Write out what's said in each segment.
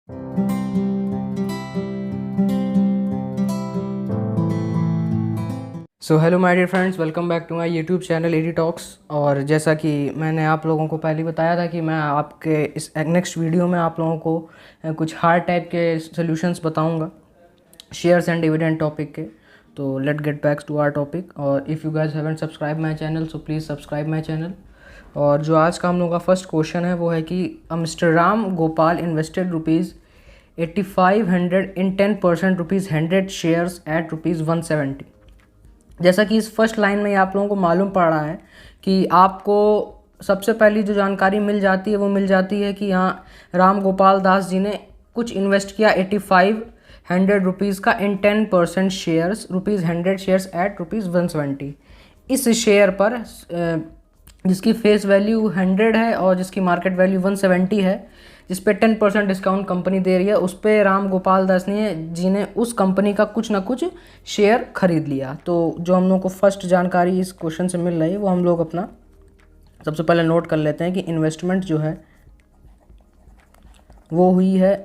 So hello my dear friends, welcome back to my YouTube channel AD talks. और जैसा कि मैंने आप लोगों को पहले बताया था कि मैं आपके इस नेक्स्ट वीडियो में आप लोगों को कुछ हार्ड टाइप के सॉल्यूशंस बताऊंगा शेयर्स एंड डिविडेंड टॉपिक के। तो let get back to our topic. और if you guys haven't subscribe my channel so please subscribe my channel. और जो आज का हम लोगों का फर्स्ट क्वेश्चन है वो है कि मिस्टर राम गोपाल इन्वेस्टेड ₹8500 इन 10% ₹100 शेयर्स एट ₹170। जैसा कि इस फर्स्ट लाइन में आप लोगों को मालूम पड़ रहा है कि आपको सबसे पहली जो जानकारी मिल जाती है वो मिल जाती है कि यहाँ राम गोपाल दास जी ने कुछ इन्वेस्ट किया ₹8500 का इन 10% शेयर्स ₹100 शेयर्स एट ₹170। इस शेयर पर जिसकी फेस वैल्यू 100 है और जिसकी मार्केट वैल्यू 170 है, जिस पे 10% डिस्काउंट कंपनी दे रही है, उस पे राम गोपाल दास जी ने उस कंपनी का कुछ ना कुछ शेयर खरीद लिया। तो जो हम लोग को फर्स्ट जानकारी इस क्वेश्चन से मिल रही है वो हम लोग अपना सबसे पहले नोट कर लेते हैं कि इन्वेस्टमेंट जो है वो हुई है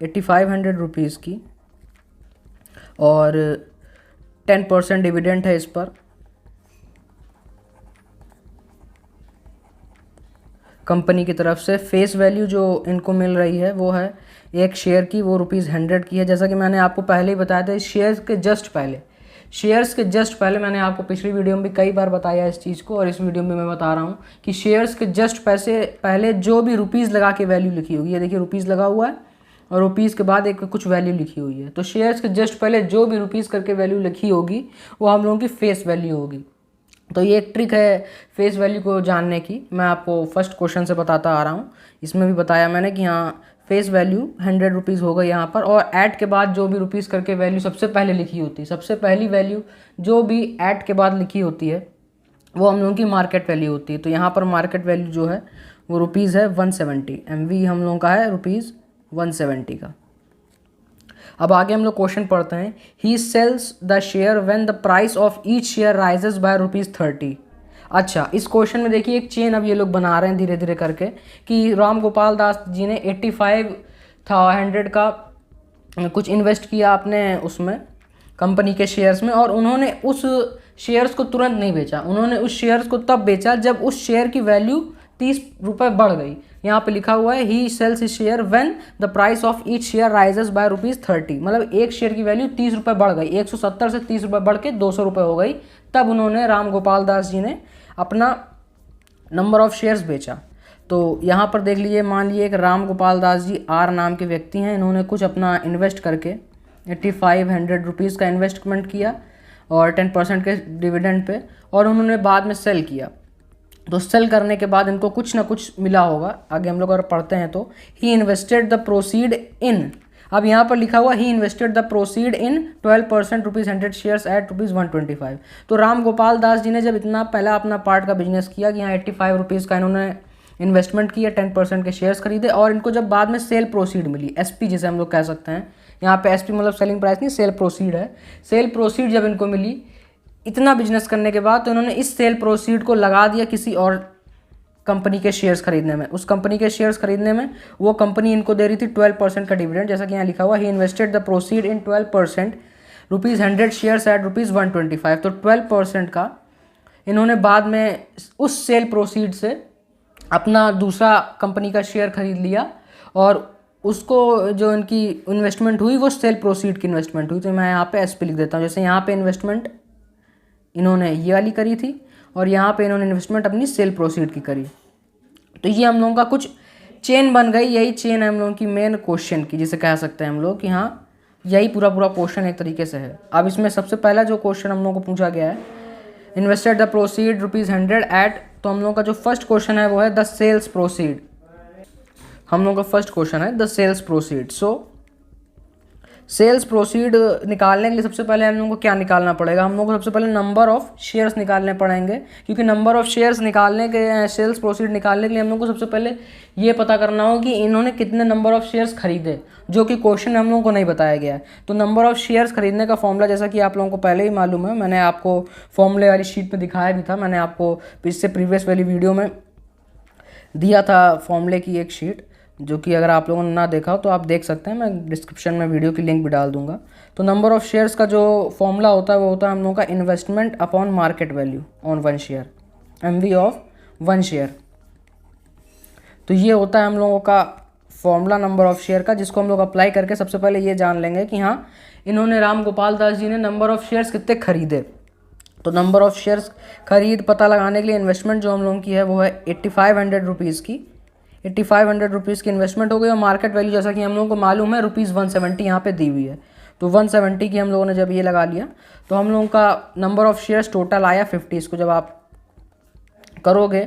₹8500 की और 10% डिविडेंड है इस पर। कंपनी की तरफ से फेस वैल्यू जो इनको मिल रही है वो है एक शेयर की, वो ₹100 की है। जैसा कि मैंने आपको पहले ही बताया था, शेयर्स के जस्ट पहले मैंने आपको पिछली वीडियो में भी कई बार बताया इस चीज़ को, और इस वीडियो में मैं बता रहा हूँ कि शेयर्स के जस्ट पैसे पहले जो भी रुपीज़ लगा के वैल्यू लिखी होगी, ये देखिए रुपीज़ लगा हुआ है और रुपीज़ के बाद एक कुछ वैल्यू लिखी हुई है। तो शेयर्स के जस्ट पहले जो भी रुपीज़ करके वैल्यू लिखी होगी वो हम लोगों की फेस वैल्यू होगी। तो ये एक ट्रिक है फेस वैल्यू को जानने की, मैं आपको फर्स्ट क्वेश्चन से बताता आ रहा हूँ। इसमें भी बताया मैंने कि यहाँ फेस वैल्यू ₹100 हो गई यहाँ पर, और ऐड के बाद जो भी रुपीज़ करके वैल्यू सबसे पहले लिखी होती है, सबसे पहली वैल्यू जो भी ऐड के बाद लिखी होती है वो हम लोगों की मार्केट वैल्यू होती है। तो यहाँ पर मार्केट वैल्यू जो है वो रुपीज़ है 170, MV हम लोगों का है ₹170 का। अब आगे हम लोग क्वेश्चन पढ़ते हैं। He sells the share when the price of each share rises by ₹30। अच्छा, इस क्वेश्चन में देखिए एक चेन अब ये लोग बना रहे हैं धीरे धीरे करके कि राम गोपाल दास जी ने 8500 का कुछ इन्वेस्ट किया आपने उसमें कंपनी के शेयर्स में, और उन्होंने उस शेयर्स को तुरंत नहीं बेचा, उन्होंने उस शेयर्स को तब बेचा जब उस शेयर की वैल्यू ₹30 बढ़ गई। यहाँ पे लिखा हुआ है he sells share when the price of each share rises by ₹30, मतलब एक शेयर की वैल्यू ₹30 बढ़ गई, 170 से ₹30 बढ़ के ₹200 हो गई, तब उन्होंने राम गोपाल दास जी ने अपना नंबर ऑफ शेयर्स बेचा। तो यहाँ पर देख लीजिए, मान लीजिए एक राम गोपाल दास जी आर नाम के व्यक्ति हैं, इन्होंने कुछ अपना इन्वेस्ट करके ₹8500 का इन्वेस्टमेंट किया और 10% के डिविडेंड पे, और उन्होंने बाद में सेल किया। तो सेल करने के बाद इनको कुछ ना कुछ मिला होगा। आगे हम लोग अगर पढ़ते हैं तो he invested the proceed in, अब यहाँ पर लिखा हुआ he invested the proceed in 12% ₹100 shares at ₹125। तो राम गोपाल दास जी ने जब इतना पहला अपना पार्ट का बिजनेस किया कि यहाँ ₹85 का इन्होंने इन्वेस्टमेंट किया, 10% के शेयर्स खरीदे, और इनको जब बाद में सेल प्रोसीड मिली, SP जिसे हम लोग कह सकते हैं, यहाँ पे SP मतलब सेलिंग प्राइस नहीं, सेल प्रोसीड है। सेल प्रोसीड जब इनको मिली इतना बिजनेस करने के बाद, तो इन्होंने इस सेल प्रोसीड को लगा दिया किसी और कंपनी के शेयर्स खरीदने में। उस कंपनी के शेयर्स खरीदने में वो कंपनी इनको दे रही थी 12% का डिविडेंड, जैसा कि यहाँ लिखा हुआ he invested the proceed in 12% ₹100 shares at ₹125। तो 12% का इन्होंने बाद में उस सेल प्रोसीड से अपना दूसरा कंपनी का शेयर खरीद लिया, और उसको जो इनकी इन्वेस्टमेंट हुई वो सेल प्रोसीड की इन्वेस्टमेंट हुई। तो मैं यहाँ पे SP लिख देता हूँ। जैसे यहाँ पे इन्वेस्टमेंट इन्होंने ये वाली करी थी और यहाँ पे इन्होंने इन्वेस्टमेंट अपनी सेल प्रोसीड की करी। तो ये हम लोगों का कुछ चेन बन गई, यही चेन है हम लोगों की मेन क्वेश्चन की, जिसे कह सकते हैं हम लोग कि हाँ यही पूरा क्वेश्चन एक तरीके से है। अब इसमें सबसे पहला जो क्वेश्चन हम लोगों को पूछा गया है, इन्वेस्टेड द प्रोसीड ₹100 एट, तो हम लोगों का जो फर्स्ट क्वेश्चन है वो है द सेल्स प्रोसीड। हम लोगों का फर्स्ट क्वेश्चन है the sales proceed. So sales proceed निकालने के लिए सबसे पहले हम लोगों को क्या निकालना पड़ेगा, हम लोग को सबसे पहले नंबर ऑफ शेयर्स निकालने पड़ेंगे, क्योंकि नंबर ऑफ शेयर्स निकालने के सेल्स प्रोसीड निकालने के लिए हम लोग को सबसे पहले ये पता करना हो कि इन्होंने कितने नंबर ऑफ शेयर्स खरीदे, जो कि क्वेश्चन में हम लोगों को नहीं बताया गया है। तो नंबर ऑफ शेयर्स खरीदने का फॉर्मूला जैसा कि आप लोगों को पहले ही मालूम है, मैंने आपको फॉर्मूले वाली शीट में दिखाया भी था, मैंने आपको इससे प्रीवियस वाली वीडियो में दिया था फॉर्मूले की एक शीट। जो कि अगर आप लोगों ने ना देखा हो तो आप देख सकते हैं, मैं डिस्क्रिप्शन में वीडियो की लिंक भी डाल दूंगा। तो नंबर ऑफ़ शेयर्स का जो फॉर्मूला होता है वो होता है हम लोगों का investment upon market value on one share, MV of one share. तो ये होता है हम लोगों का फॉर्मूला नंबर ऑफ़ शेयर का, जिसको हम लोग अप्लाई करके सबसे पहले ये जान लेंगे कि हाँ इन्होंने राम गोपाल दास जी ने नंबर ऑफ़ शेयर्स कितने खरीदे। तो नंबर ऑफ़ शेयर्स खरीद पता लगाने के लिए इन्वेस्टमेंट जो हम लोगों की है वो है 8500 रुपीज़ की, 8500 रुपीज़ की इन्वेस्टमेंट हो गई। और मार्केट वैल्यू जैसा कि हम लोगों को मालूम है ₹170 यहाँ पे दी हुई है, तो 170 की हम लोगों ने जब ये लगा लिया तो हम लोगों का नंबर ऑफ़ शेयर्स टोटल आया 50। इसको जब आप करोगे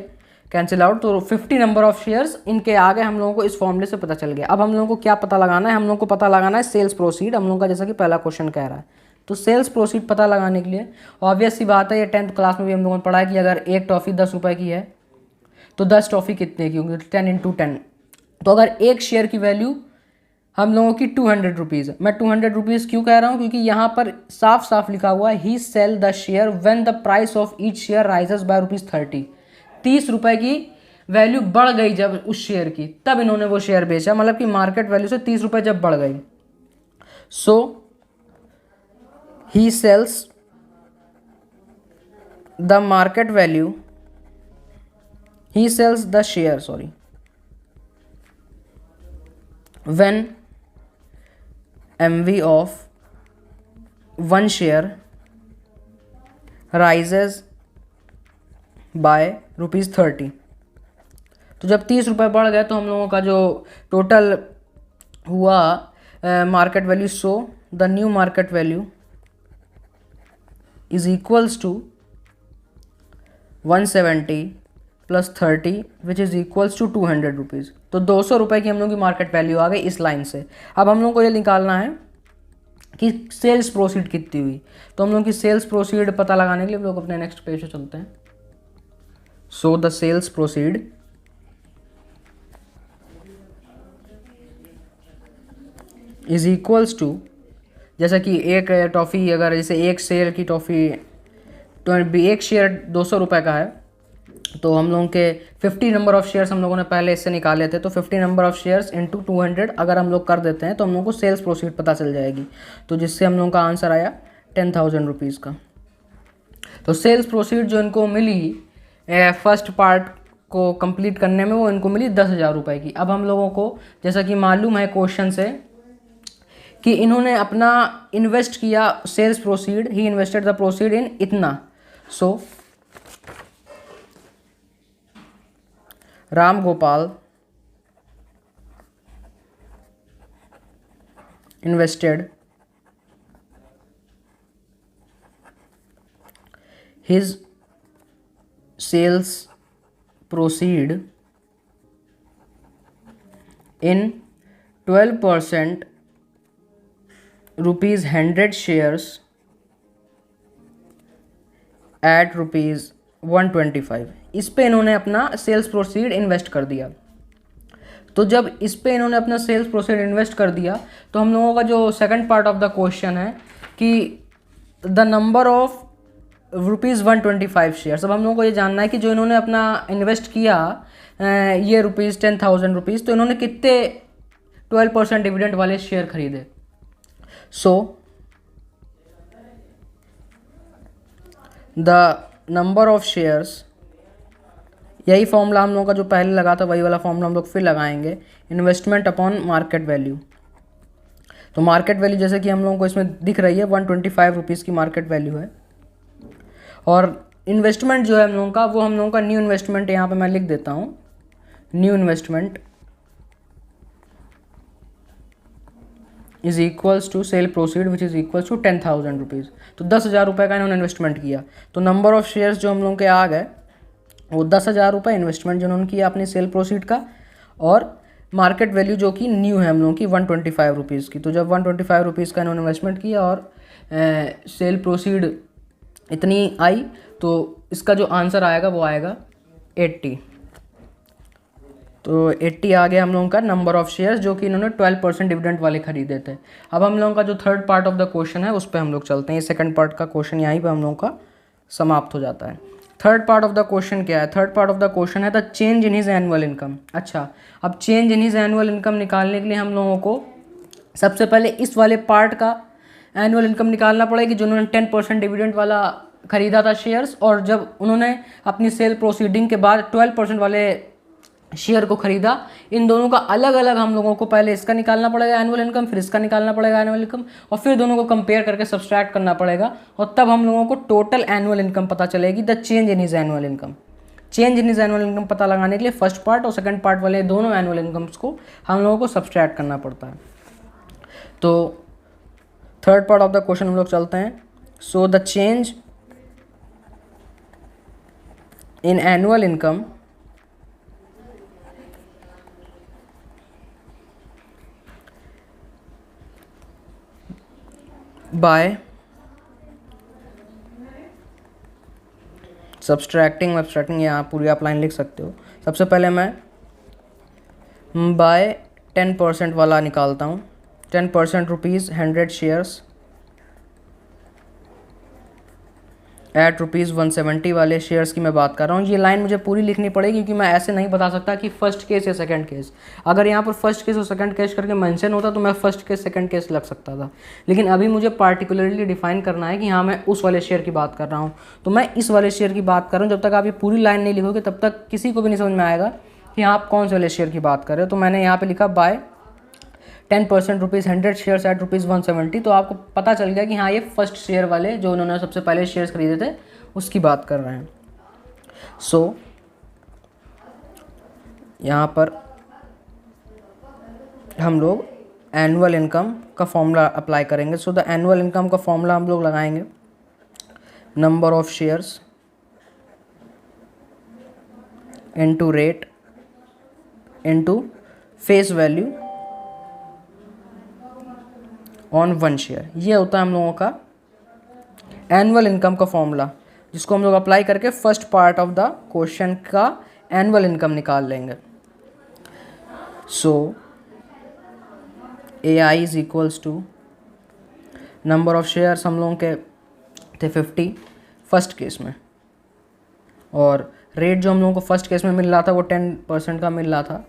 कैंसिल आउट तो 50 नंबर ऑफ़ शेयर्स इनके आगे हम लोगों को इस फॉर्मूले से पता चल गया। अब हम लोगों को क्या पता लगाना है, हम लोगों को पता लगाना है सेल्स प्रोसीड हम लोगों का, जैसा कि पहला क्वेश्चन कह रहा है। तो सेल्स प्रोसीड पता लगाने के लिए ऑब्वियस सी बात है, ये 10th क्लास में भी हम लोगों ने पढ़ा है कि अगर एक टॉफ़ी 10 रुपये की है तो 10 टॉफ़ी कितने की होंगी, 10 × 10। तो अगर एक शेयर की वैल्यू हम लोगों की 200 रुपीज़ है, मैं 200 रुपीज़ क्यों कह रहा हूँ, क्योंकि यहाँ पर साफ साफ लिखा हुआ है he sell the share when the price of each share rises by ₹30। 30 रुपये की वैल्यू बढ़ गई जब उस शेयर की, तब इन्होंने वो शेयर बेचा, मतलब कि मार्केट वैल्यू से 30 रुपये जब बढ़ गई। सो he sells the market value, he sells the share when MV of one share rises by ₹30। तो जब 30 रुपये बढ़ गए तो हम लोगों का जो टोटल हुआ market value, so the new market value is equals to 170 plus 30 which is equals to 200 rupees. तो 200 रुपये की हम लोग की मार्केट वैल्यू आ गई इस लाइन से। अब हम लोग को ये निकालना है कि सेल्स प्रोसीड कितनी हुई। तो हम लोग की सेल्स प्रोसीड पता लगाने के लिए हम लोग अपने नेक्स्ट पेज पे चलते हैं। So the sales proceed is equals to, जैसा कि एक टॉफ़ी अगर जैसे एक शेयर की टॉफ़ी तो एक शेयर 200 रुपये का है, तो हम लोगों के 50 नंबर ऑफ़ शेयर्स हम लोगों ने पहले इससे निकाले थे। तो 50 नंबर ऑफ़ शेयर्स इंटू 200 अगर हम लोग कर देते हैं तो हम लोगों को सेल्स प्रोसीड पता चल जाएगी। तो जिससे हम लोगों का आंसर आया 10,000 रुपीज़ का। तो सेल्स प्रोसीड जो इनको मिली फर्स्ट पार्ट को कंप्लीट करने में, वो इनको मिली 10,000 रुपये की। अब हम लोगों को जैसा कि मालूम है क्वेश्चन से कि इन्होंने अपना इन्वेस्ट किया sales proceed, he invested the proceed in इतना। So Ram Gopal invested his sales proceed in 12% ₹100 shares at ₹125। इस पे इन्होंने अपना सेल्स प्रोसीड इन्वेस्ट कर दिया। तो जब इस पे इन्होंने अपना सेल्स प्रोसीड इन्वेस्ट कर दिया तो हम लोगों का जो second part of the question है कि द नंबर ऑफ ₹125 शेयर्स। अब हम लोगों को ये जानना है कि जो इन्होंने अपना इन्वेस्ट किया ये ₹10,000 रुपीज़, तो इन्होंने कितने 12% डिविडेंड वाले शेयर खरीदे। So the number of shares, यही फॉर्मूला हम लोगों का जो पहले लगा था वही वाला फॉर्मूला हम लोग फिर लगाएंगे, इन्वेस्टमेंट अपॉन मार्केट वैल्यू। तो मार्केट वैल्यू जैसे कि हम लोगों को इसमें दिख रही है 125 रुपीज़ की मार्केट वैल्यू है, और इन्वेस्टमेंट जो है हम लोगों का वो हम लोगों का न्यू इन्वेस्टमेंट, यहाँ पे मैं लिख देता हूँ new investment is equals to sale proceed which is equals to 10,000 rupees. तो 10,000 रुपये का इन्होंने इन्वेस्टमेंट किया। तो नंबर ऑफ़ शेयर्स जो हम लोगों के आ गए वो 10,000 रुपये इन्वेस्टमेंट जो उन्होंने किया अपनी सेल प्रोसीड का, और मार्केट वैल्यू जो कि न्यू है हम लोगों की 125 रुपीज़ की। तो जब 125 रुपीज़ का इन्होंने इन्वेस्टमेंट किया और सेल प्रोसीड इतनी आई, तो इसका जो आंसर आएगा वो आएगा 80। तो 80 आ गया हम लोगों का नंबर ऑफ़ शेयर्स जो कि इन्होंने 12% डिविडेंड वाले खरीदे थे। अब हम लोगों का जो third part of the question है उस पर हम लोग चलते हैं। ये सेकंड पार्ट का क्वेश्चन यहीं पे हम लोगों का समाप्त हो जाता है। Third part of the question क्या है? Third part of the question है the change in his annual income. अच्छा, अब change in his annual income निकालने के लिए हम लोगों को सबसे पहले इस वाले पार्ट का एनुअल इनकम निकालना पड़ेगी जो उन्होंने 10% डिविडेंड वाला खरीदा था शेयर्स, और जब उन्होंने अपनी सेल प्रोसीडिंग के बाद 12% वाले शेयर को खरीदा। इन दोनों का अलग अलग हम लोगों को पहले इसका निकालना पड़ेगा एनुअल इनकम, फिर इसका निकालना पड़ेगा एनुअल इनकम, और फिर दोनों को कंपेयर करके सब्सट्रैक्ट करना पड़ेगा, और तब हम लोगों को टोटल एनुअल इनकम पता चलेगी, the change in his annual income. Change in his annual income पता लगाने के लिए फर्स्ट पार्ट और सेकंड पार्ट वाले दोनों एनुअल इनकम्स को हम लोगों को सब्सट्रैक्ट करना पड़ता है। तो third part of the question हम लोग चलते हैं। So the change in annual income by subtracting यहाँ पूरी आप लाइन लिख सकते हो। सबसे पहले मैं बाय 10% वाला निकालता हूँ। 10% रुपीज़ 100 शेयर्स एट रुपीज़ 170 वाले शेयर्स की मैं बात कर रहा हूँ। ये लाइन मुझे पूरी लिखनी पड़ेगी क्योंकि मैं ऐसे नहीं बता सकता कि फर्स्ट केस या सेकंड केस। अगर यहाँ पर फर्स्ट केस और सेकंड केस करके मेंशन होता तो मैं फर्स्ट केस सेकंड केस लग सकता था, लेकिन अभी मुझे पार्टिकुलरली डिफाइन करना है कि हाँ मैं उस वाले शेयर की बात कर रहा हूँ, तो मैं इस वाले शेयर की बात कर रहा हूँ। जब तक आप ये पूरी लाइन नहीं लिखोगे तब तक किसी को भी नहीं समझ में आएगा कि आप कौन से वाले शेयर की बात कर रहे हो। तो मैंने यहाँ पर लिखा buy 10% rupees 100 shares at rupees 170, तो आपको पता चल गया कि हाँ ये फर्स्ट शेयर वाले जो उन्होंने सबसे पहले शेयर्स खरीदे थे उसकी बात कर रहे हैं। सो यहाँ पर हम लोग एनुअल इनकम का फॉर्मूला अप्लाई करेंगे। सो द एनुअल इनकम का फॉर्मूला हम लोग लगाएंगे number of shares into rate into face value on 1 share. ये होता है हम लोगों का एनुअल इनकम का फॉर्मूला, जिसको हम लोग अप्लाई करके first part of the question का एनुअल इनकम निकाल लेंगे। So AI is equals to number of shares हम लोगों के थे 50 फर्स्ट केस में, और रेट जो हम लोगों को फर्स्ट केस में मिल रहा था वो 10% का मिल रहा था,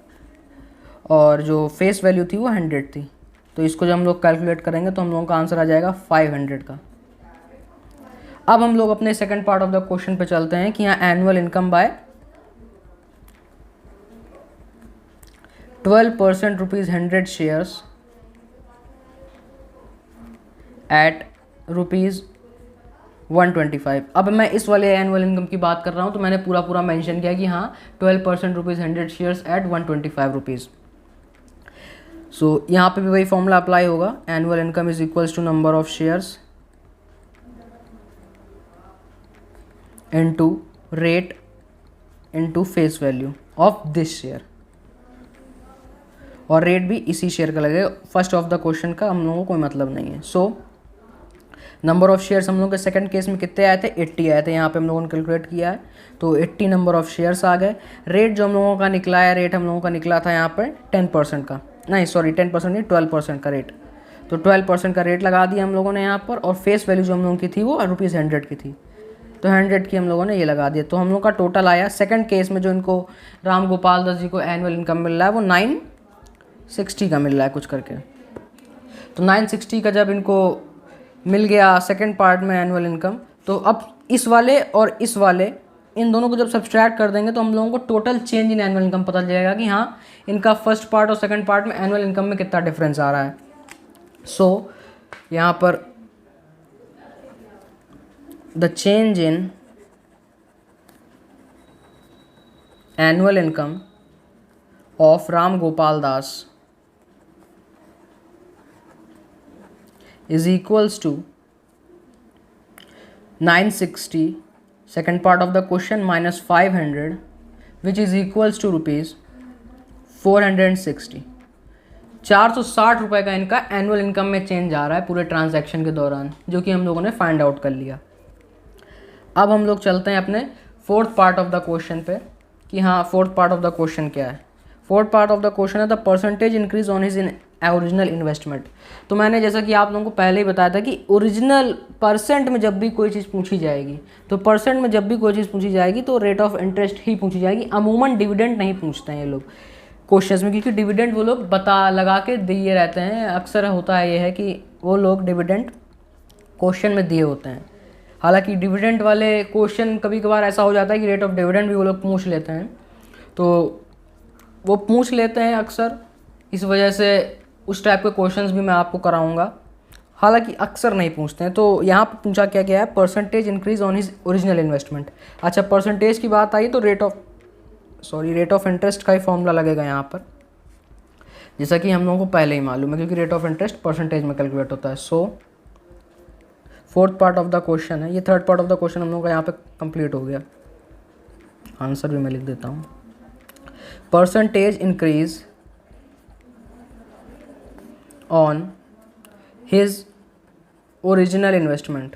और जो फेस वैल्यू थी वो 100 थी। तो इसको जब हम लोग कैलकुलेट करेंगे तो हम लोगों का आंसर आ जाएगा 500 का। अब हम लोग अपने second part of the question पे चलते हैं कि यहाँ annual income by 12% rupees 100 shares at rupees 125। अब मैं इस वाले एनुअल इनकम की बात कर रहा हूँ तो मैंने पूरा मेंशन किया कि हाँ 12% rupees 100 shares at 125 rupees. So यहाँ पे भी वही फॉर्मूला अप्लाई होगा, annual income is equals to number of shares into rate into face value of this share, और रेट भी इसी शेयर का लगेगा। फर्स्ट ऑफ द क्वेश्चन का हम लोगों को कोई मतलब नहीं है। सो नंबर ऑफ शेयर्स हम लोगों के सेकंड केस में कितने आए थे? 80 आए थे। यहाँ पे हम लोगों ने कैलकुलेट किया है तो 80 नंबर ऑफ शेयर्स आ गए। रेट जो हम लोगों का निकला है, रेट हम लोगों का निकला था यहाँ पर 10% का, नहीं सॉरी 10% नहीं 12% का रेट, तो 12% का रेट लगा दिया हम लोगों ने यहाँ पर, और फेस वैल्यू जो हम लोगों की थी वो रुपीज़ 100 की थी, तो 100 की हम लोगों ने ये लगा दिया। तो हम लोग का टोटल आया सेकंड केस में जो इनको राम गोपाल दास जी को एनुअल इनकम मिल रहा है वो 960 का मिल रहा है कुछ करके। तो 960 का जब इनको मिल गया सेकंड पार्ट में एनुअल इनकम, तो अब इस वाले और इस वाले इन दोनों को जब सब्सट्रैक्ट कर देंगे तो हम लोगों को total change in annual income पता चलेगा कि हाँ इनका फर्स्ट पार्ट और सेकंड पार्ट में एनुअल इनकम में कितना डिफरेंस आ रहा है। सो यहाँ पर the change in annual income of Ram Gopal Das is equals to 960 second part of the question minus 500 which is equals to rupees 460। 460 रुपये का इनका एनुअल इनकम में चेंज आ रहा है पूरे ट्रांजैक्शन के दौरान, जो कि हम लोगों ने फाइंड आउट कर लिया। अब हम लोग चलते हैं अपने fourth part of the question पे कि हाँ fourth part of the question क्या है। Fourth part of the question है the percentage increase on his in original investment. तो मैंने जैसा कि आप लोगों को पहले ही बताया था कि ओरिजिनल परसेंट में जब भी कोई चीज़ पूछी जाएगी, तो परसेंट में जब भी कोई चीज़ पूछी जाएगी तो रेट ऑफ इंटरेस्ट ही पूछी जाएगी। अमूमन डिविडेंड नहीं पूछते हैं ये लोग क्वेश्चंस में, क्योंकि डिविडेंड वो लोग बता लगा के दिए रहते हैं। अक्सर होता है ये है कि वो लोग डिविडेंड क्वेश्चन में दिए होते हैं। हालांकि डिविडेंड वाले क्वेश्चन कभी कभार ऐसा हो जाता है कि रेट ऑफ डिविडेंड भी वो लोग पूछ लेते हैं, तो वो पूछ लेते हैं अक्सर, इस वजह से उस टाइप के क्वेश्चंस भी मैं आपको कराऊंगा। हालांकि अक्सर नहीं पूछते हैं। तो यहाँ पर पूछा क्या गया है, percentage increase on his original investment. अच्छा, परसेंटेज की बात आई तो रेट ऑफ इंटरेस्ट का ही फॉर्मूला लगेगा यहाँ पर, जैसा कि हम लोगों को पहले ही मालूम है, क्योंकि रेट ऑफ इंटरेस्ट परसेंटेज में कैलकुलेट होता है। So fourth part of the question है, ये third part of the question हम लोगों का यहाँ पे कंप्लीट हो गया। आंसर भी मैं लिख देता हूँ। Percentage increase on his original investment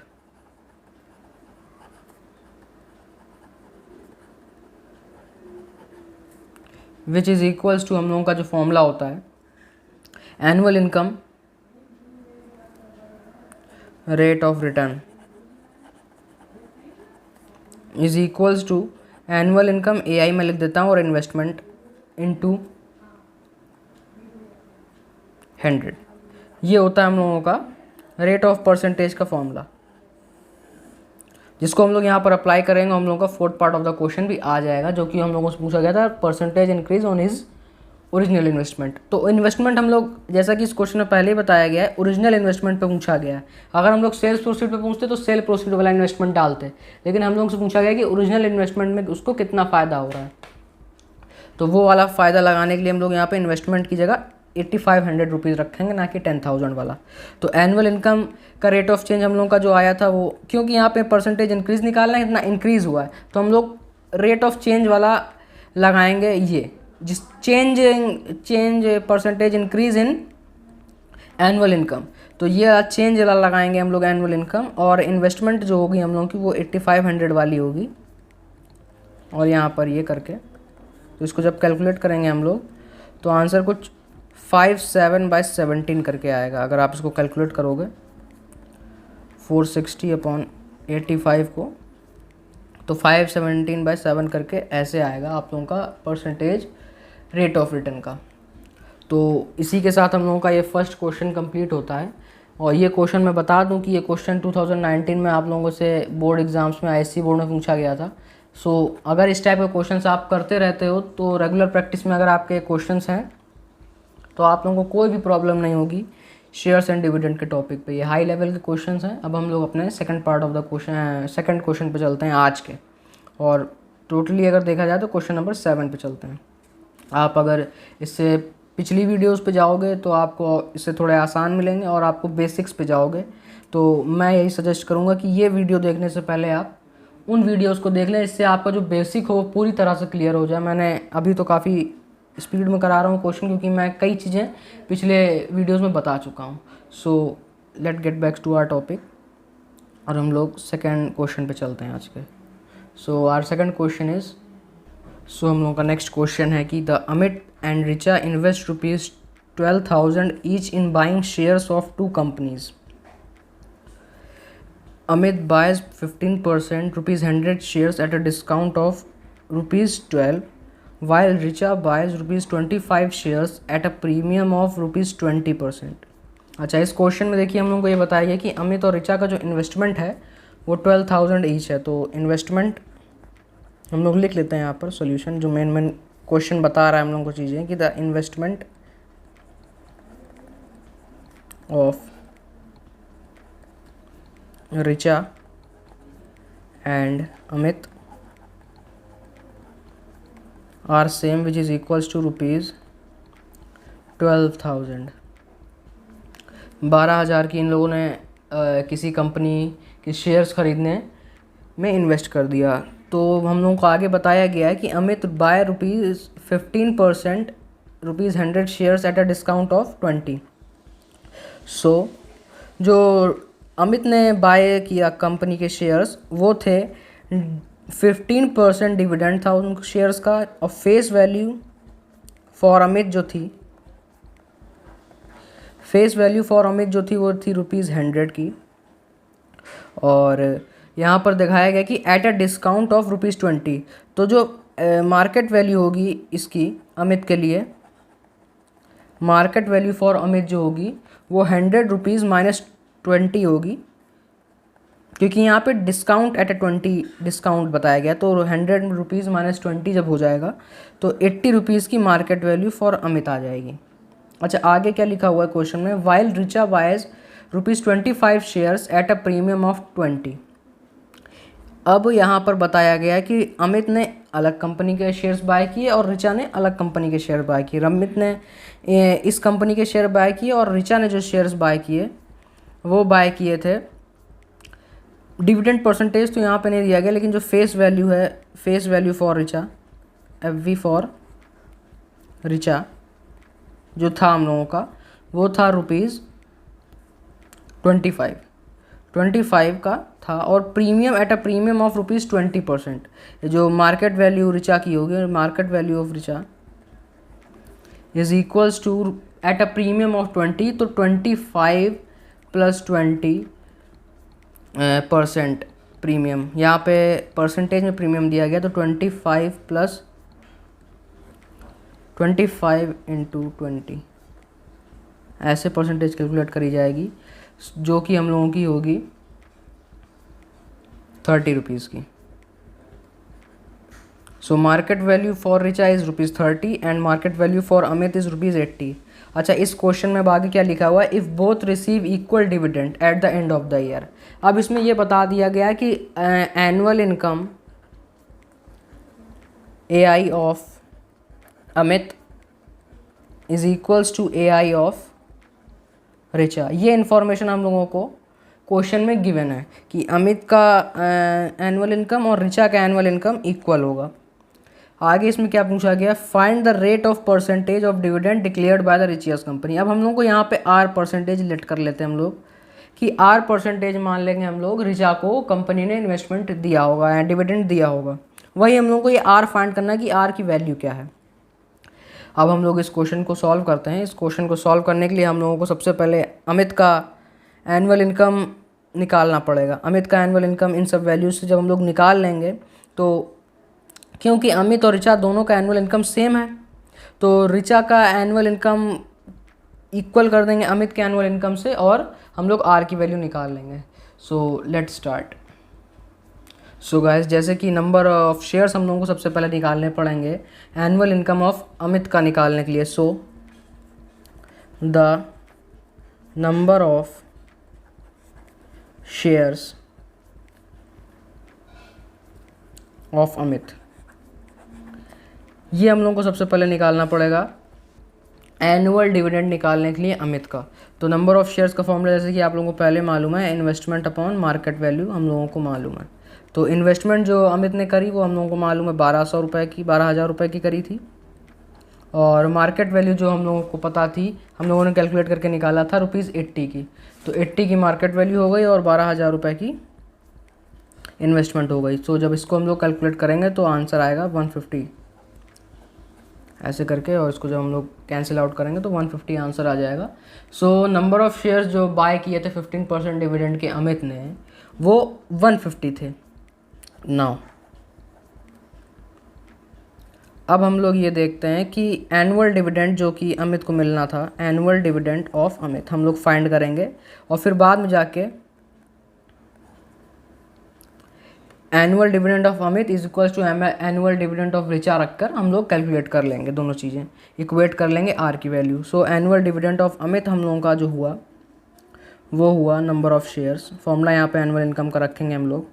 which is equals to, हम लोगों का जो फॉर्मूला होता है, annual income rate of return is equals to annual income AI में लिख देता हूँ और इन्वेस्टमेंट इनटू 100। ये होता है हम लोगों का रेट ऑफ परसेंटेज का फॉर्मूला, जिसको हम लोग यहाँ पर अप्लाई करेंगे। हम लोगों का fourth part of the question भी आ जाएगा, जो कि हम लोगों से पूछा गया था, percentage increase on his original investment. तो इन्वेस्टमेंट हम लोग, जैसा कि इस क्वेश्चन में पहले ही बताया गया है, ओरिजिनल इन्वेस्टमेंट पे पूछा गया है। अगर हम लोग सेल्स प्रोसीड पे पूछते तो सेल प्रोसीड वाला इन्वेस्टमेंट डालते, लेकिन हम लोग से पूछा गया कि ओरिजिनल इन्वेस्टमेंट में उसको कितना फ़ायदा हो रहा है, तो वो वाला फ़ायदा लगाने के लिए हम लोग यहाँ पे इन्वेस्टमेंट की जगह 8500 रुपीज़ रखेंगे, ना कि 10,000 वाला। तो एनुअल इनकम का रेट ऑफ चेंज हम लोगों का जो आया था वो, क्योंकि यहाँ पे परसेंटेज इंक्रीज़ निकालना है, इतना इंक्रीज़ हुआ है, तो हम लोग रेट ऑफ चेंज वाला लगाएंगे। ये जिस change percentage increase in annual income, तो ये चेंज वाला लगाएंगे हम लोग एनुअल इनकम। और इन्वेस्टमेंट जो होगी हम लोगों की वो 8500 वाली होगी, और यहाँ पर ये करके, तो इसको जब कैलकुलेट करेंगे हम लोग तो आंसर कुछ 57/17 करके आएगा। अगर आप इसको कैलकुलेट करोगे 460/85 को, तो 517/7 करके ऐसे आएगा आप लोगों का परसेंटेज रेट ऑफ रिटर्न का। तो इसी के साथ हम लोगों का ये फर्स्ट क्वेश्चन कंप्लीट होता है। और ये क्वेश्चन मैं बता दूं कि ये क्वेश्चन 2019 में आप लोगों से बोर्ड एग्जाम्स में ISC बोर्ड में पूछा गया था। सो अगर इस टाइप के क्वेश्चंस आप करते रहते हो तो रेगुलर प्रैक्टिस में अगर आपके क्वेश्चंस हैं तो आप लोगों को कोई भी प्रॉब्लम नहीं होगी शेयर्स एंड डिविडेंड के टॉपिक पे। ये हाई लेवल के क्वेश्चंस हैं। अब हम लोग अपने सेकंड क्वेश्चन पे चलते हैं आज के, और टोटली अगर देखा जाए तो क्वेश्चन नंबर 7 पे चलते हैं। आप अगर इससे पिछली वीडियोस पे जाओगे तो आपको इससे थोड़े आसान मिलेंगे, और आपको बेसिक्स पे जाओगे तो मैं यही सजेस्ट करूँगा कि ये वीडियो देखने से पहले आप उन वीडियोस को देख लें, इससे आपका जो बेसिक हो पूरी तरह से क्लियर हो जाए। मैंने अभी तो काफ़ी स्पीड में करा रहा हूँ क्वेश्चन, क्योंकि मैं कई चीज़ें पिछले वीडियोस में बता चुका हूँ। So let get back to our topic, और हम लोग सेकंड क्वेश्चन पे चलते हैं आज के। So our second question is, so हम लोगों का नेक्स्ट क्वेश्चन है कि the Amit and Richa invest ₹12,000 each in buying shares of 2 companies. Amit buys 15% ₹100 shares at a discount of ₹12, while Richa buys ₹25 shares at a premium of ₹20%। अच्छा, इस question में देखिए हम लोगों को ये बताया गया कि अमित और रिचा का जो इन्वेस्टमेंट है वो 12,000 ईच है। तो इन्वेस्टमेंट हम लोग लिख लेते हैं यहाँ पर सॉल्यूशन, जो मेन क्वेश्चन बता रहा है हम लोगों को चीज़ें कि the investment of Richa and Amit are same, which is equals to ₹12,000। 12,000 की इन लोगों ने किसी कंपनी के शेयर्स खरीदने में इन्वेस्ट कर दिया। तो हम लोगों को आगे बताया गया है कि Amit buy 15% ₹100 shares at a discount of 20। So जो अमित ने बाय किया कंपनी के शेयर्स वो थे 15% डिविडेंड था उन शेयर्स का, और फेस वैल्यू फॉर अमित जो थी फेस वैल्यू फॉर अमित जो थी वो थी ₹100 की, और यहाँ पर दिखाया गया कि एट अ डिस्काउंट ऑफ ₹20। तो जो मार्केट वैल्यू होगी इसकी अमित के लिए, मार्केट वैल्यू फॉर अमित जो होगी वो ₹100 माइनस 20 होगी, क्योंकि यहाँ पे डिस्काउंट एट अ 20 डिस्काउंट बताया गया, तो ₹100 माइनस 20 जब हो जाएगा तो ₹80 की मार्केट वैल्यू फॉर अमित आ जाएगी। अच्छा, आगे क्या लिखा हुआ है क्वेश्चन में, while Richa boys ₹25 shares at a premium of 20। अब यहाँ पर बताया गया है कि अमित ने अलग कंपनी के शेयर्स बाय किए और रिचा ने अलग कंपनी के शेयर बाय किए। अमित ने इस कंपनी के शेयर बाय किए और रिचा ने जो शेयर्स बाय किए वो बाय किए थे। डिविडेंड परसेंटेज तो यहाँ पे नहीं दिया गया, लेकिन जो फेस वैल्यू है, face value for Richa, FV for Richa जो था हम लोगों का वो था ₹25 का था, और premium at a premium of ₹20%। जो मार्केट वैल्यू रिचा की होगी, market value of Richa is equals to at a premium of 20, तो 25 प्लस 20% प्रीमियम, यहाँ पे परसेंटेज में प्रीमियम दिया गया, तो 25 प्लस 25 इंटू 20 ऐसे परसेंटेज कैलकुलेट करी जाएगी, जो कि हम लोगों की होगी ₹30 की। So market value for Richa is ₹30 and market value for Amit is ₹80। अच्छा, इस क्वेश्चन में आगे क्या लिखा हुआ है, if both receive equal dividend at the end of the year. अब इसमें ये बता दिया गया कि annual income AI of Amit is equals to AI of Richa. ये इन्फॉर्मेशन हम लोगों को क्वेश्चन में गिवन है कि अमित का एनुअल इनकम और रिचा का एनुअल इनकम इक्वल होगा। आगे इसमें क्या पूछा गया, find the rate of percentage of dividend declared by the Richa's company. अब हम लोग को यहाँ पे R परसेंटेज लेट कर लेते हैं हम लोग, कि R परसेंटेज मान लेंगे हम लोग रिचा को कंपनी ने इन्वेस्टमेंट दिया होगा या डिविडेंड दिया होगा। वही हम लोग को ये R फाइंड करना है कि R की वैल्यू क्या है। अब हम लोग इस क्वेश्चन को सॉल्व करते हैं। इस क्वेश्चन को सॉल्व करने के लिए हम लोगों को सबसे पहले अमित का एनुअल इनकम निकालना पड़ेगा। अमित का एनुअल इनकम इन सब वैल्यूज से जब हम लोग निकाल लेंगे, तो क्योंकि अमित और रिचा दोनों का एनुअल इनकम सेम है, तो रिचा का एनुअल इनकम इक्वल कर देंगे अमित के एनुअल इनकम से, और हम लोग R की वैल्यू निकाल लेंगे। So let's start. So guys, जैसे कि नंबर ऑफ शेयर्स हम लोगों को सबसे पहले निकालने पड़ेंगे एनुअल इनकम ऑफ अमित का निकालने के लिए। So the number of shares of Amit, ये हम लोगों को सबसे पहले निकालना पड़ेगा एनुअल डिविडेंड निकालने के लिए अमित का। तो नंबर ऑफ शेयर्स का फॉर्मूला जैसे कि आप लोगों को पहले मालूम है, इन्वेस्टमेंट अपॉन मार्केट वैल्यू हम लोगों को मालूम है। तो इन्वेस्टमेंट जो अमित ने करी वो हम लोगों को मालूम है 12,000 रुपये की करी थी, और मार्केट वैल्यू जो हम लोगों को पता थी, हम लोगों ने कैलकुलेट करके निकाला था ₹80 की। तो 80 की मार्केट वैल्यू हो गई और 12,000 रुपये की इन्वेस्टमेंट हो गई। सो जब इसको हम लोग कैलकुलेट करेंगे तो आंसर आएगा 150 ऐसे करके, और इसको जब हम लोग कैंसिल आउट करेंगे तो 150 आंसर आ जाएगा। सो नंबर ऑफ शेयर्स जो बाय किए थे 15% डिविडेंड के अमित ने, वो 150 थे। नाउ अब हम लोग ये देखते हैं कि एनुअल डिविडेंड जो कि अमित को मिलना था, एनुअल डिविडेंड ऑफ अमित हम लोग फाइंड करेंगे, और फिर बाद में जाके annual dividend of Amit is equals to annual dividend of Richa रखकर हम लोग कैलकुलेट कर लेंगे, दोनों चीज़ें इक्वेट कर लेंगे R की value. So annual dividend of Amit हम लोगों का जो हुआ वो हुआ नंबर ऑफ शेयर्स, फॉर्मूला यहाँ पे एनुअल इनकम का रखेंगे हम लोग,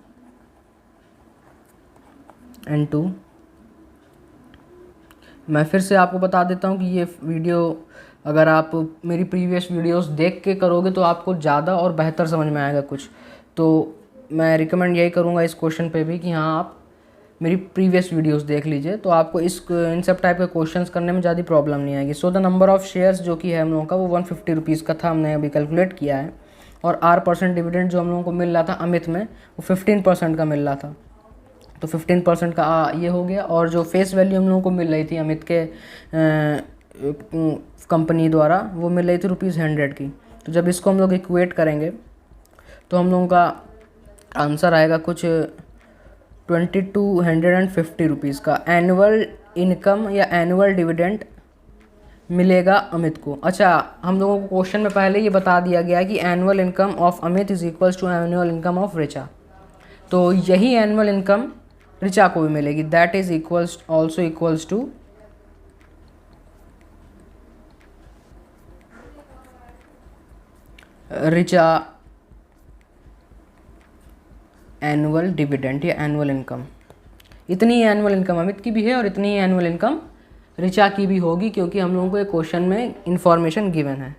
N2। मैं फिर से आपको बता देता हूँ कि ये वीडियो अगर आप मेरी प्रीवियस वीडियोस देख के करोगे तो आपको ज़्यादा और बेहतर समझ में आएगा कुछ। तो मैं रिकमेंड यही करूँगा इस क्वेश्चन पे भी कि हाँ, आप मेरी प्रीवियस वीडियोस देख लीजिए, तो आपको इन सब टाइप के क्वेश्चंस करने में ज़्यादा प्रॉब्लम नहीं आएगी। So the number of shares जो कि है हम लोगों का वो 150 रुपीज़ का था, हमने अभी कैलकुलेट किया है, और R% डिविडेंड जो हम लोगों को मिल रहा था अमित में वो 15% का मिल रहा था, तो 15% का ये हो गया। और जो फेस वैल्यू हम लोगों को मिल रही थी अमित के कंपनी द्वारा वो मिल रही थी ₹100 की। तो जब इसको हम लोग इक्वेट करेंगे तो हम लोगों का आंसर आएगा कुछ 2250 रुपीज़ का एनुअल इनकम या एनुअल डिविडेंड मिलेगा अमित को। अच्छा, हम लोगों को क्वेश्चन में पहले ये बता दिया गया है कि annual income of Amit is equals to annual income of Richa. तो यही एनुअल इनकम ऋचा को भी मिलेगी, that is equals also equals to Richa annual dividend या एनुअल इनकम। इतनी ही एनुअल इनकम अमित की भी है और इतनी ही एनुअल इनकम ऋचा की भी होगी, क्योंकि हम लोगों को एक क्वेश्चन में इंफॉर्मेशन गिवन है।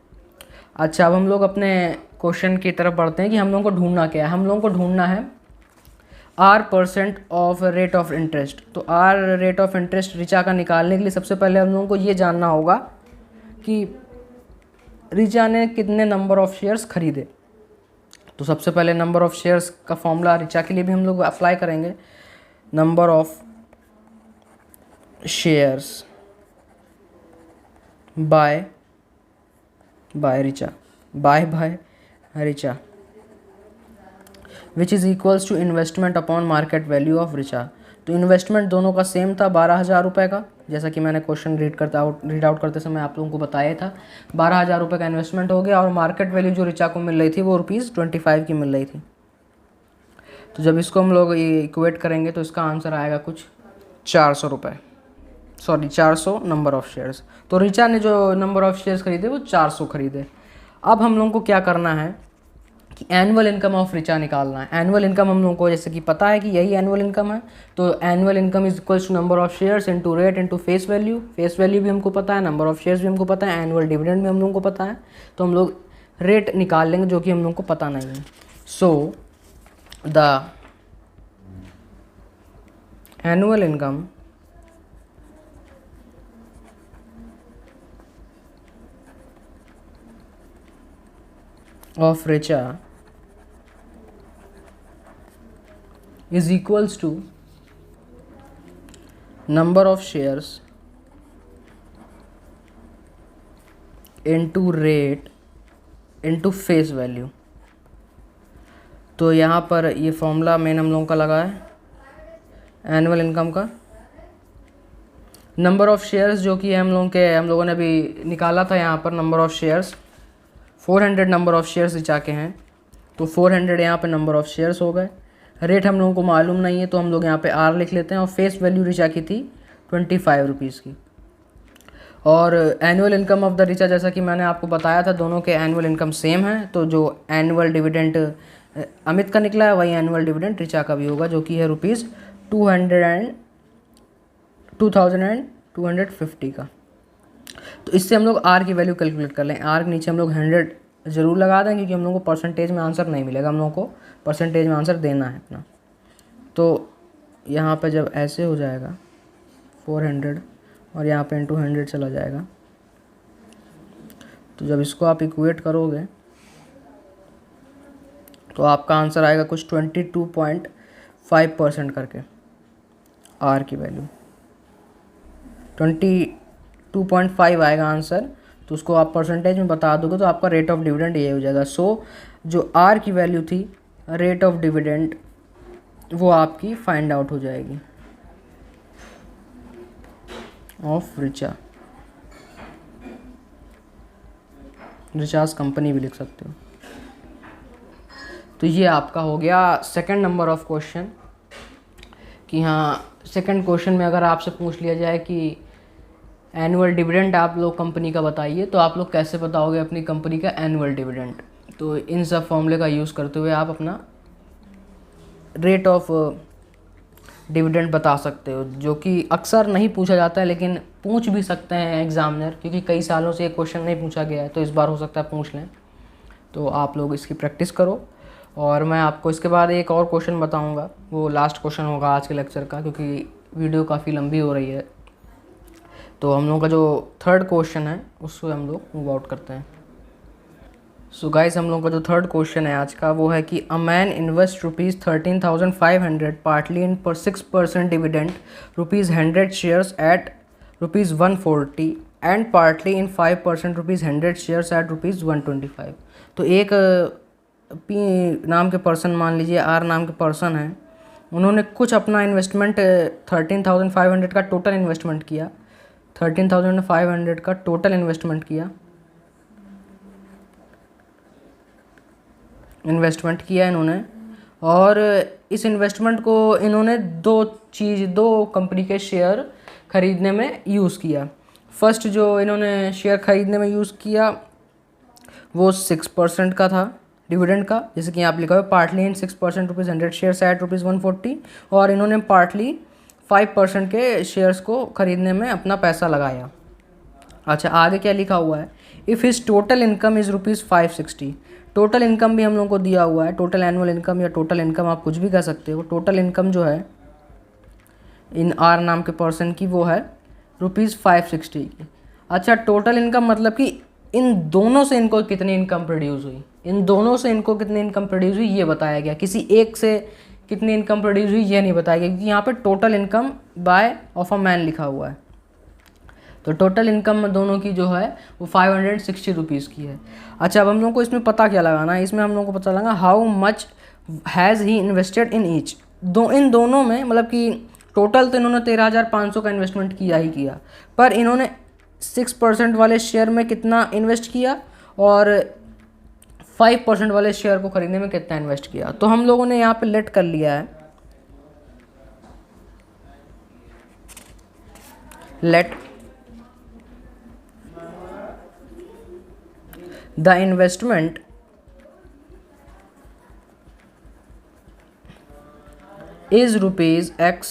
अच्छा, अब हम लोग अपने क्वेश्चन की तरफ बढ़ते हैं कि हम लोगों को ढूंढना क्या है। हम लोगों को ढूंढना है R% of rate of interest. तो R rate of interest Richa का निकालने के लिए सबसे पहले हम लोगों को ये जानना होगा कि ऋचा ने कितने नंबर ऑफ शेयर्स खरीदे। तो सबसे पहले नंबर ऑफ शेयर्स का फॉर्मूला ऋचा के लिए भी हम लोग अप्लाई करेंगे। Number of shares by Richa which is equals to investment upon market value of Richa. तो इन्वेस्टमेंट दोनों का सेम था 12,000 रुपये का, जैसा कि मैंने क्वेश्चन रीड आउट करते समय आप लोगों को बताया था। 12,000 रुपये का इन्वेस्टमेंट हो गया और मार्केट वैल्यू जो ऋचा को मिल रही थी वो ₹25 की मिल रही थी। तो जब इसको हम लोग इक्वेट करेंगे तो इसका आंसर आएगा कुछ 400 रुपये, 400 नंबर ऑफ शेयर्स। तो ऋचा ने जो नंबर ऑफ शेयर्स खरीदे वो 400 खरीदे। अब हम लोगों को क्या करना है कि एनुअल इनकम ऑफ ऋचा निकालना है। एनुअल इनकम हम लोगों को जैसे कि पता है कि यही एनुअल इनकम है, तो annual income is equals to number of shares into rate into face value. Face value भी हमको पता है, नंबर ऑफ शेयर्स भी हमको पता है, एनुअल डिविडेंड भी हम लोगों को पता है। तो हम लोग रेट निकाल लेंगे जो कि हम लोगों को पता नहीं है। So the annual income of Richa is equals to number of shares into rate into face value। तो यहाँ पर ये फॉर्मूला मेन हम लोगों का लगा है एनुअल इनकम का। नंबर ऑफ शेयर्स जो कि हम लोगों ने अभी निकाला था, यहाँ पर number of shares 400 number of shares Richa के हैं, तो 400 यहाँ पे नंबर ऑफ शेयर्स हो गए। रेट हम लोगों को मालूम नहीं है तो हम लोग यहाँ पे R लिख लेते हैं। और फेस वैल्यू ऋचा की थी 25 रुपीज़ की। और annual income of the Richa, जैसा कि मैंने आपको बताया था, दोनों के एनुअल इनकम सेम है। तो जो एनुअल डिविडेंड अमित का निकला है वही एनुअल डिविडेंड ऋचा का भी होगा, जो कि है ₹2250 का। तो इससे हम लोग R की वैल्यू कैलकुलेट कर लें। R के नीचे हम लोग 100 ज़रूर लगा दें, क्योंकि हम लोग को परसेंटेज में आंसर नहीं मिलेगा, हम लोगों को परसेंटेज में आंसर देना है अपना। तो यहाँ पे जब ऐसे हो जाएगा 400 और यहाँ पे इंटू 100 चला जाएगा, तो जब इसको आप इक्वेट करोगे तो आपका आंसर आएगा कुछ 22.5% करके। R की वैल्यू 22.5 आएगा आंसर। तो उसको आप परसेंटेज में बता दोगे तो आपका रेट ऑफ डिविडेंड ये हो जाएगा। सो जो R की वैल्यू थी रेट ऑफ डिविडेंड वो आपकी फाइंड आउट हो जाएगी ऑफ रिचार्ज कंपनी भी लिख सकते हो। तो ये आपका हो गया सेकंड नंबर ऑफ क्वेश्चन। कि हाँ, सेकंड क्वेश्चन में अगर आपसे पूछ लिया जाए कि एनुअल डिविडेंड आप लोग कंपनी का बताइए, तो आप लोग कैसे बताओगे अपनी कंपनी का एनुअल डिविडेंड। तो इन सब फॉर्मूले का यूज़ करते हुए आप अपना रेट ऑफ डिविडेंड बता सकते हो, जो कि अक्सर नहीं पूछा जाता है लेकिन पूछ भी सकते हैं एग्जामिनर, क्योंकि कई सालों से ये क्वेश्चन नहीं पूछा गया है, तो इस बार हो सकता है पूछ लें। तो आप लोग इसकी प्रैक्टिस करो। और मैं आपको इसके बाद एक और क्वेश्चन बताऊंगा, वो लास्ट क्वेश्चन होगा आज के लेक्चर का, क्योंकि वीडियो काफ़ी लंबी हो रही है। तो हम लोग का जो थर्ड क्वेश्चन है उससे हम लोग मूव आउट करते हैं। सो गाइस, हम लोग का जो थर्ड क्वेश्चन है आज का वो है कि a man invest ₹13,500 partly in पर 6% dividend ₹100 shares eight ₹140 and partly in 5% rupees 100 shares at rupees 125। तो एक पी नाम के पर्सन, मान लीजिए आर नाम के पर्सन हैं, उन्होंने कुछ अपना इन्वेस्टमेंट 13,500 का टोटल इन्वेस्टमेंट किया, 13,500 का टोटल इन्वेस्टमेंट किया इन्होंने। और इस इन्वेस्टमेंट को इन्होंने दो कंपनी के शेयर ख़रीदने में यूज़ किया। फर्स्ट जो इन्होंने शेयर ख़रीदने में यूज़ किया वो 6% का था डिविडेंड का, जैसे कि आप लिखा हुआ partly in 6% rupees 100 shares at rupees 140, और इन्होंने पार्टली 5% के शेयर्स को ख़रीदने में अपना पैसा लगाया। अच्छा, आगे क्या लिखा हुआ है, if his total income is rupees 560। Total income भी हम लोगों को दिया हुआ है, टोटल एनुअल इनकम या टोटल इनकम आप कुछ भी कह सकते हो। टोटल इनकम जो है इन आर नाम के पर्सन की वो है रुपीज़ 560 की। अच्छा, टोटल इनकम मतलब कि इन दोनों से इनको कितनी इनकम प्रोड्यूस हुई, इन दोनों से इनको कितनी इनकम प्रोड्यूस हुई ये बताया गया। किसी एक से कितनी इनकम प्रोड्यूस हुई ये नहीं बताया गया, क्योंकि यहाँ पे total income by of a man लिखा हुआ है। तो टोटल इनकम दोनों की जो है वो 560 रुपीज़ की है। अच्छा, अब हम लोग को इसमें पता क्या लगाना है, इसमें हम लोग को पता लगा how much has he invested in each. इन दोनों में मतलब कि टोटल तो इन्होंने 13,500 का इन्वेस्टमेंट किया ही किया, पर इन्होंने 6% वाले शेयर में कितना इन्वेस्ट किया और 5% वाले शेयर को खरीदने में कितना इन्वेस्ट किया। तो हम लोगों ने यहाँ पे लेट कर लिया है, let the investment is rupees X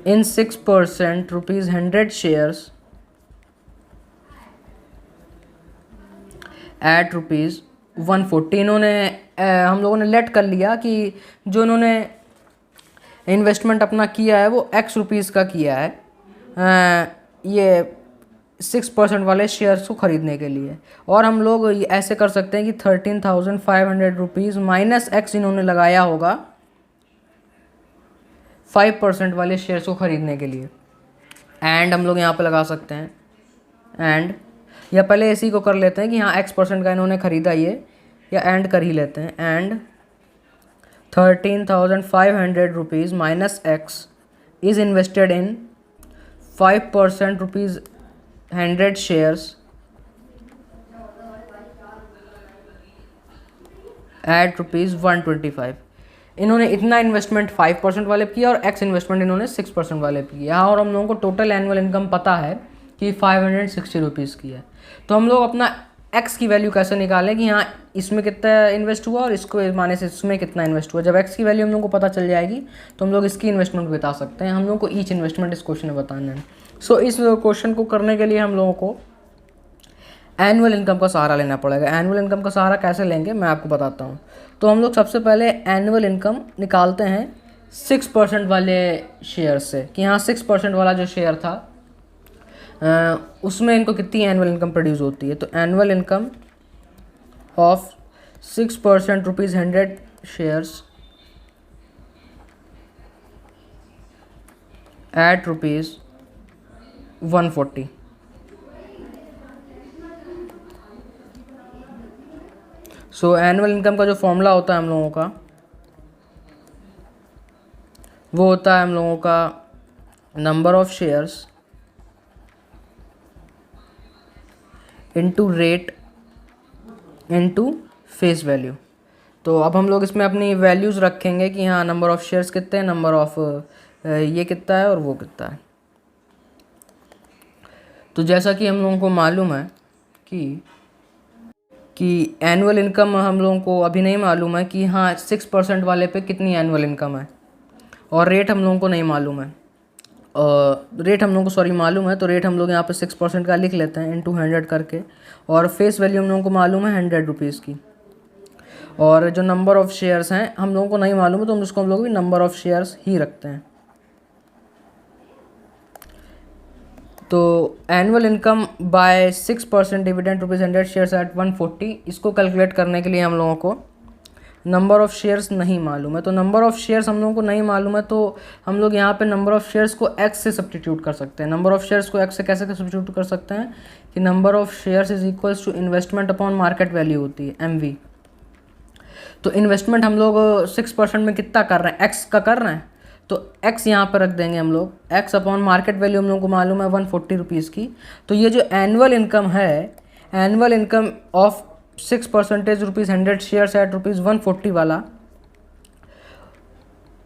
in 6% rupees 100 shares at rupees 140। इन्होंने हम लोगों ने लेट कर लिया कि जो इन्होंने इन्वेस्टमेंट अपना किया है वो X रुपीज़ का किया है, ये 6% वाले शेयर्स को ख़रीदने के लिए। और हम लोग ऐसे कर सकते हैं कि 13,500 रुपीज़ माइनस X इन्होंने लगाया होगा 5% वाले शेयर्स को ख़रीदने के लिए। एंड हम लोग यहाँ पे लगा सकते हैं एंड, या पहले इसी को कर लेते हैं कि हाँ X% का इन्होंने ख़रीदा ये, या एंड कर ही लेते हैं। And 13,500 rupees minus X is invested in 5% rupees 100 shares at rupees 125। इन्होंने इतना इन्वेस्टमेंट 5% वाले पे किया और X इन्वेस्टमेंट इन्होंने 6% वाले पे किया, और हम लोगों को टोटल एनुअल इनकम पता है कि 560 रुपीज़ की है। तो हम लोग अपना X की वैल्यू कैसे निकालें कि हाँ इसमें कितना इन्वेस्ट हुआ और इसको माने से इसमें कितना इन्वेस्ट हुआ। जब X की वैल्यू हम लोग को पता चल जाएगी तो हम लोग इसकी इन्वेस्टमेंट बता सकते हैं। हम लोग को ईच इन्वेस्टमेंट इस क्वेश्चन में बताना है। सो इस क्वेश्चन को करने के लिए हम लोगों को एनुअल इनकम का सहारा लेना पड़ेगा। एनुअल इनकम का सहारा कैसे लेंगे मैं आपको बताता हूँ। तो हम लोग सबसे पहले एनुअल इनकम निकालते हैं 6% वाले शेयर से, कि हाँ 6% वाला जो शेयर था उसमें इनको कितनी एनुअल इनकम प्रोड्यूस होती है। तो annual income of 6% rupees 100 shares at rupees 140। So annual income का जो फॉर्मूला होता है हम लोगों का वो होता है हम लोगों का number of shares into rate into face value. तो अब हम लोग इसमें अपनी वैल्यूज़ रखेंगे कि हाँ नंबर ऑफ़ शेयर्स कितने हैं, नंबर ऑफ़ ये कितना है और वो कितना है। तो जैसा कि हम लोगों को मालूम है कि एनुअल इनकम हम लोगों को अभी नहीं मालूम है कि हाँ 6% वाले पे कितनी एनुअल इनकम है, और रेट हम लोगों को नहीं मालूम है। रेट हम लोगों को मालूम है, तो रेट हम लोग यहाँ पे 6% का लिख लेते हैं इनटू 100 करके, और फेस वैल्यू हम लोगों को मालूम है 100 रुपीज़ की। और जो नंबर ऑफ़ शेयर्स हैं हम लोगों को नहीं मालूम है, तो उसको हम लोग भी नंबर ऑफ़ शेयर्स ही रखते हैं। तो annual income by 6% dividend rupees 100 shares eight 140, इसको कैलकुलेट करने के लिए हम लोगों को नंबर ऑफ़ शेयर्स नहीं मालूम है, तो नंबर ऑफ़ शेयर्स हम लोगों को नहीं मालूम है, तो हम लोग यहाँ पे नंबर ऑफ़ शेयर्स को एक्स से सब्स्टिट्यूट कर सकते हैं। नंबर ऑफ़ शेयर्स को एक्स से कैसे सब्स्टिट्यूट कर सकते हैं कि number of shares is equals to investment upon market value होती है, MV। तो इन्वेस्टमेंट हम लोग 6% में कितना कर रहे हैं, एक्स का कर रहे हैं, तो एक्स यहाँ पर रख देंगे हम लोग, एक्स अपॉन मार्केट वैल्यू हम लोग को मालूम है 140 रुपीज़ की। तो ये जो एनुअल इनकम है, annual income of 6% rupees 100 shares at rupees 140 वाला,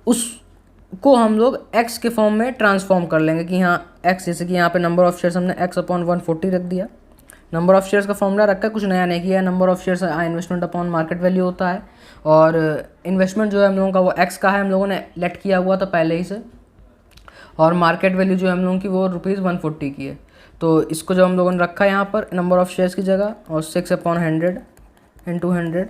उसको हम लोग एक्स के फॉर्म में ट्रांसफॉर्म कर लेंगे कि हाँ एक्स, जैसे कि यहाँ पे नंबर ऑफ़ शेयर्स हमने एक्स अपॉन 140 रख दिया। नंबर ऑफ़ शेयर्स का फॉर्मूला रखा है, कुछ नया नहीं किया है। Number of shares investment upon market value होता है, और इन्वेस्टमेंट जो है हम लोगों का वो एक्स का है, हम लोगों ने लेट किया हुआ था पहले ही से, और मार्केट वैल्यू जो है हम लोगों की वो रुपीज़ 140 की है। तो इसको जो हम लोगों ने रखा है यहाँ पर नंबर ऑफ़ शेयर्स की जगह, और 6/100 × 100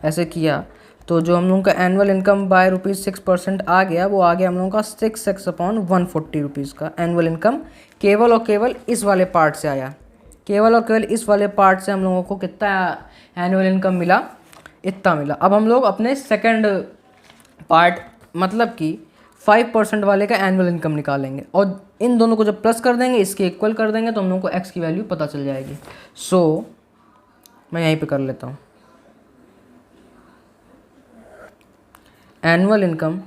ऐसे किया, तो जो हम लोगों का एनुअल इनकम बाय रुपीज़ 6% आ गया, वो आ गया हम लोगों का 6x/140 रुपीज़ का एनुअल इनकम। केवल और केवल इस वाले पार्ट से आया, केवल और केवल इस वाले पार्ट से हम लोगों को कितना एनुअल इनकम मिला, इतना मिला। अब हम लोग अपने सेकंड पार्ट मतलब कि 5% वाले का एनुअल इनकम निकालेंगे, और इन दोनों को जब प्लस कर देंगे, इसके इक्वल कर देंगे, तो हम लोगों को एक्स की वैल्यू पता चल जाएगी। सो मैं यहीं पे कर लेता हूँ, एनुअल इनकम,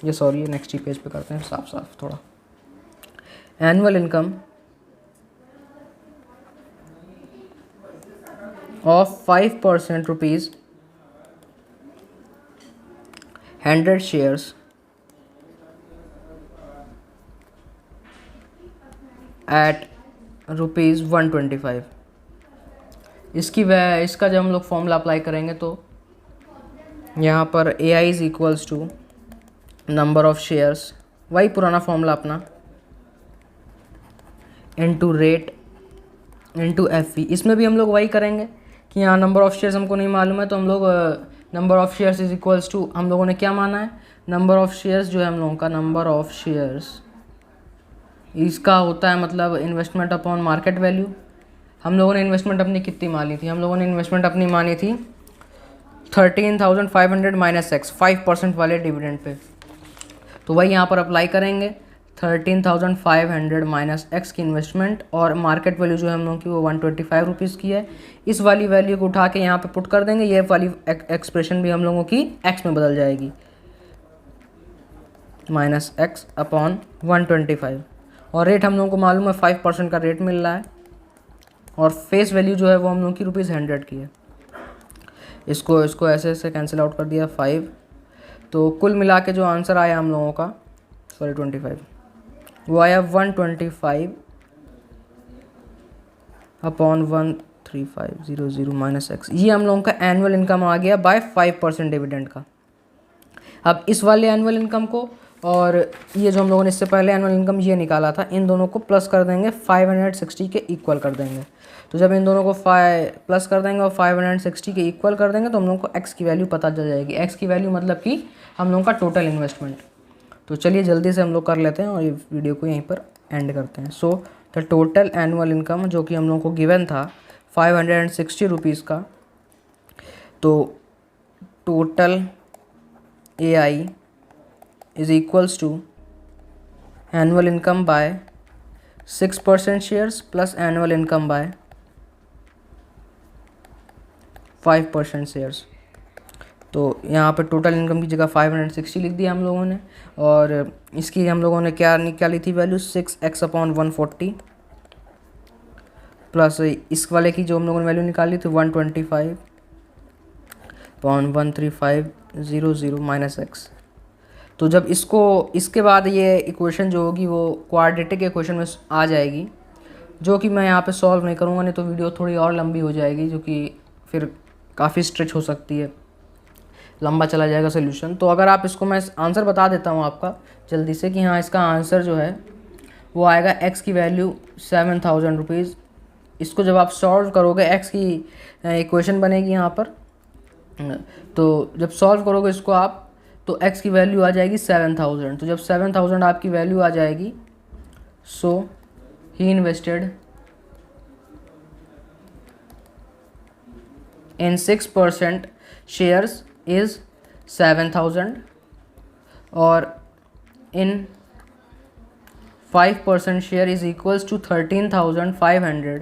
ये सॉरी नेक्स्ट ही पेज पे करते हैं साफ साफ थोड़ा। Annual income of 5% rupees 100 shares at rupees 125। इसका जब हम लोग फॉर्मूला अप्लाई करेंगे, तो यहाँ पर AI is equals to number of shares, वही पुराना फॉर्मूला अपना, इनटू रेट इनटू FV। इसमें भी हम लोग वही करेंगे कि यहाँ नंबर ऑफ़ शेयर्स हमको नहीं मालूम है, तो हम लोग number of shares is equals to, हम लोगों ने क्या माना है, नंबर ऑफ़ शेयर्स जो है हम लोगों का, नंबर ऑफ़ शेयर्स इसका होता है मतलब इन्वेस्टमेंट अपॉन मार्केट वैल्यू। हम लोगों ने इन्वेस्टमेंट अपनी कितनी मानी थी, हम लोगों ने इन्वेस्टमेंट अपनी मानी थी 13,500 माइनस एक्स, 5% वाले डिविडेंड पे, तो वही यहाँ पर अप्लाई करेंगे। 13,500 माइनस एक्स की इन्वेस्टमेंट, और मार्केट वैल्यू जो है हम लोगों की वो 125 रुपीज़ की है। इस वाली वैल्यू को उठा के यहाँ पे पुट कर देंगे, ये वाली एक्सप्रेशन भी हम लोगों की एक्स में बदल जाएगी, माइनस एक्स अपॉन 125, और रेट हम लोगों को मालूम है 5% का रेट मिल रहा है, और फेस वैल्यू जो है वो हम लोगों की ₹100 की है। इसको ऐसे ऐसे कैंसिल आउट कर दिया 5, तो कुल मिला के जो आंसर आया हम लोगों का, सॉरी 25, वो आया 125 अपॉन 13500 माइनस एक्स। ये हम लोगों का एनुअल इनकम आ गया बाय 5% डिविडेंड का। अब इस वाले एनुअल इनकम को और ये जो हम लोगों ने इससे पहले एनुअल इनकम ये निकाला था, इन दोनों को प्लस कर देंगे, 560 के इक्वल कर देंगे। तो जब इन दोनों को प्लस कर देंगे और 560 के इक्वल कर देंगे, तो हम लोगों को एक्स की वैल्यू पता चल जाएगी। एक्स की वैल्यू मतलब कि हम लोगों का टोटल इन्वेस्टमेंट। तो चलिए जल्दी से हम लोग कर लेते हैं और ये वीडियो को यहीं पर एंड करते हैं। So the total annual income जो कि हम लोगों को गिवन था 560 रुपीज़ का, तो total AI is equals to annual income by 6% shares plus annual income by 5% shares. तो यहाँ पर टोटल इनकम की जगह 560 लिख दिया हम लोगों ने, और इसकी हम लोगों ने क्या निकाली थी वैल्यू, 6x अपॉन 140 प्लस इस वाले की जो हम लोगों ने वैल्यू निकाली थी 125 अपॉन 13500 माइनस एक्स। तो जब इसके बाद ये इक्वेशन जो होगी वो क्वाड्रेटिक इक्वेशन में आ जाएगी, जो कि मैं यहाँ पे सॉल्व नहीं करूँगा, नहीं तो वीडियो थोड़ी और लंबी हो जाएगी, जो कि फिर काफ़ी स्ट्रेच हो सकती है, लंबा चला जाएगा सोल्यूशन। तो अगर आप इसको, मैं आंसर बता देता हूँ आपका जल्दी से कि हाँ इसका आंसर जो है वो आएगा एक्स की वैल्यू 7000 रुपीज़। इसको जब आप सॉल्व करोगे, एक्स की इक्वेशन बनेगी यहाँ पर, तो जब सॉल्व करोगे इसको आप, तो x की वैल्यू आ जाएगी 7000। तो जब 7000 आपकी वैल्यू आ जाएगी, सो ही इन्वेस्टेड in 6% shares is 7,000 और in 5% share is equals to 13,500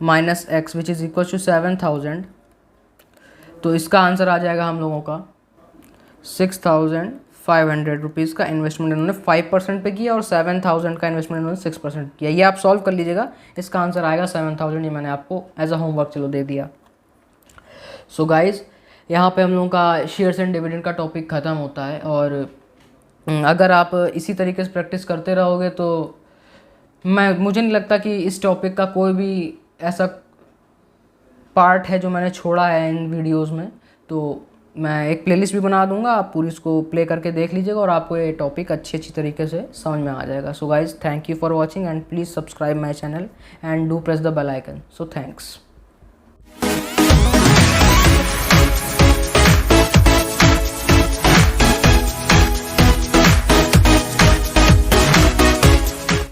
minus x which is equals to 7,000। तो इसका आंसर आ जाएगा हम लोगों का 6,500 रुपीज़ का इन्वेस्टमेंट इन्होंने 5% पे किया और 7,000 का इन्वेस्टमेंट इन्होंने 6% किया। ये आप सॉल्व कर लीजिएगा, इसका आंसर आएगा 7,000। ये मैंने आपको एज अ होमवर्क चलो दे दिया। सो गाइज यहाँ पे हम लोगों का शेयर्स एंड डिविडेंड का टॉपिक ख़त्म होता है। और अगर आप इसी तरीके से प्रैक्टिस करते रहोगे तो मुझे नहीं लगता कि इस टॉपिक का कोई भी ऐसा पार्ट है जो मैंने छोड़ा है इन वीडियोस में। तो मैं एक प्लेलिस्ट भी बना दूंगा, आप पूरी इसको प्ले करके देख लीजिएगा और आपको ये टॉपिक अच्छी तरीके से समझ में आ जाएगा। So guys thank you for watching and please subscribe my channel and do press the bell icon. So thanks.